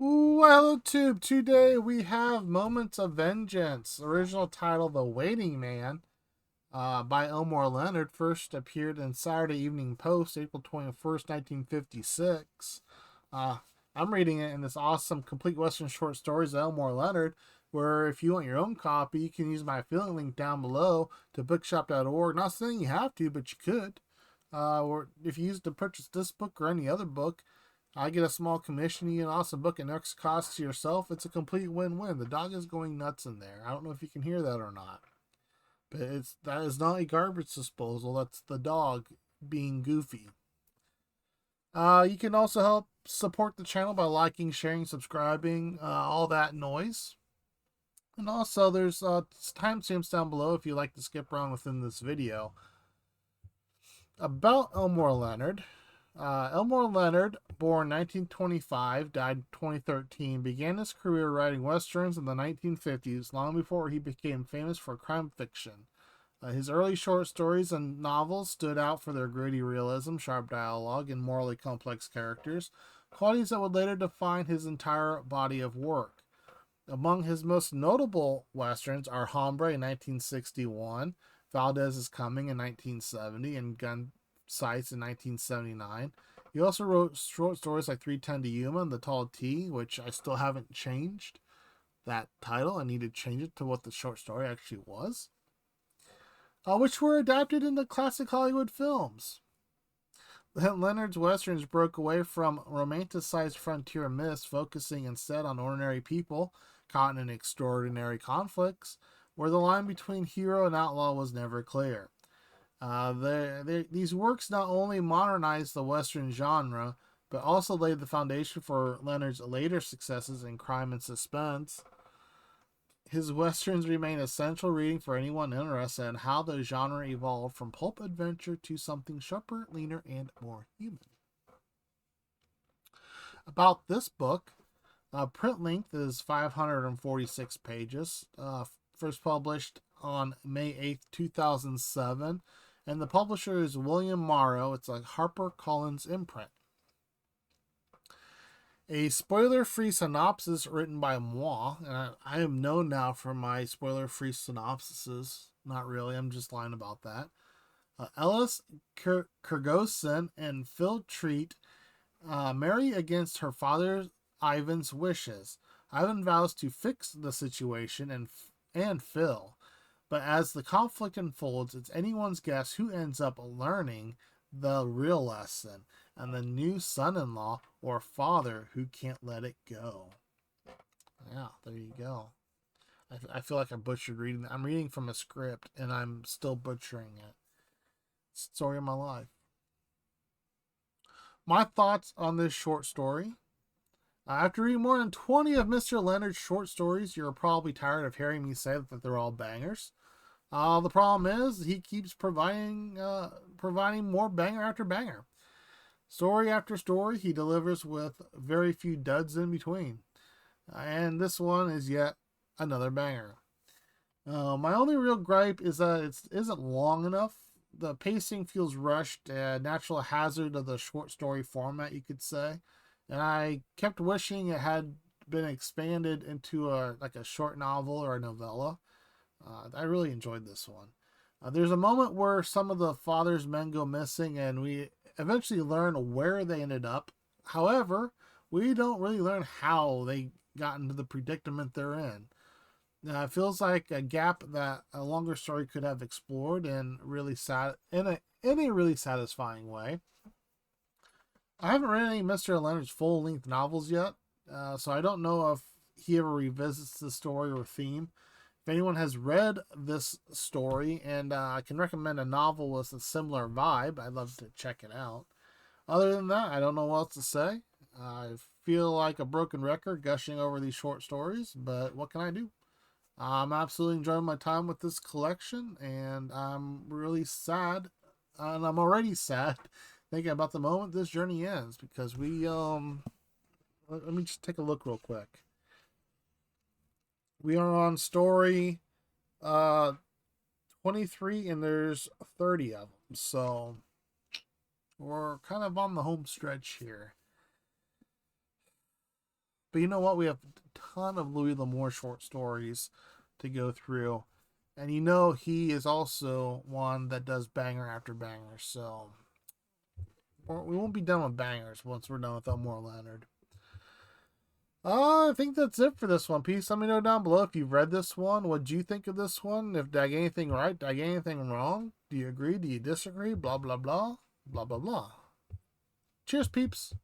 Well, Tube, today we have Moments of Vengeance, original title The Waiting Man, by Elmore Leonard, first appeared in Saturday Evening Post, April 21st, 1956. Uh, I'm reading it in this awesome complete Western short stories of Elmore Leonard, where if you want your own copy, you can use my affiliate link down below to bookshop.org. Not saying you have to, but you could. Or if you use it to purchase this book or any other book, I get a small commission. You get an awesome book at no cost to yourself. It's a complete win-win. The dog is going nuts in there. I don't know if you can hear that or not, but that is not a garbage disposal. That's the dog being goofy. You can also help support the channel by liking, sharing, subscribing, all that noise. And also, there's timestamps down below if you like to skip around within this video. About Elmore Leonard. Elmore Leonard, born 1925, died 2013, began his career writing westerns in the 1950s, long before he became famous for crime fiction. His early short stories and novels stood out for their gritty realism, sharp dialogue, and morally complex characters, qualities that would later define his entire body of work. Among his most notable westerns are Hombre in 1961, Valdez is Coming in 1970, and Gun Sights in 1979. He also wrote short stories like 310 to Yuma and The Tall T, which I still haven't changed that title. I need to change it to what the short story actually was, which were adapted into classic Hollywood films. Leonard's westerns broke away from romanticized frontier myths, focusing instead on ordinary people caught in extraordinary conflicts, where the line between hero and outlaw was never clear. These works not only modernized the Western genre, but also laid the foundation for Leonard's later successes in crime and suspense. His Westerns remain essential reading for anyone interested in how the genre evolved from pulp adventure to something sharper, leaner, and more human. About this book, print length is 546 pages, first published on May 8th, 2007, and the publisher is William Morrow. It's a HarperCollins imprint. A spoiler-free synopsis written by moi, and I am known now for my spoiler-free synopsises. Not really, I'm just lying about that. Ellis Kergosin and Phil Treat marry against her father Ivan's wishes. Ivan vows to fix the situation and Phil, but as the conflict unfolds, it's anyone's guess who ends up learning the real lesson, and the new son-in-law or father who can't let it go. Yeah, there you go. I feel like I butchered reading that. I'm reading from a script, and I'm still butchering it. It's the story of my life. My thoughts on this short story. After reading more than 20 of Mr. Leonard's short stories, you're probably tired of hearing me say that they're all bangers. The problem is he keeps providing more banger after banger. Story after story, he delivers with very few duds in between. And this one is yet another banger. My only real gripe is that it isn't long enough. The pacing feels rushed, a natural hazard of the short story format, you could say. And I kept wishing it had been expanded into a short novel or a novella. I really enjoyed this one. There's a moment where some of the father's men go missing, and we eventually learn where they ended up. However, we don't really learn how they got into the predicament they're in. It feels like a gap that a longer story could have explored in a really satisfying way. I haven't read any Mr. Leonard's full-length novels yet, so I don't know if he ever revisits the story or theme. If anyone has read this story and I can recommend a novel with a similar vibe, I'd love to check it out. Other than that, I don't know what else to say. I feel like a broken record gushing over these short stories, but what can I do? I'm absolutely enjoying my time with this collection, and I'm really sad, and I'm already sad thinking about the moment this journey ends, because let me just take a look real quick. We are on story 23, and there's 30 of them, so we're kind of on the home stretch here. But you know what? We have a ton of Louis L'Amour short stories to go through. And you know he is also one that does banger after banger. So we won't be done with bangers once we're done with Elmore Leonard. I think that's it for this one piece. Let me know down below if you've read this one. What do you think of this one? If did I get anything right? Did I get anything wrong? Do you agree? Do you disagree? Blah, blah, blah. Blah, blah, blah. Cheers, peeps.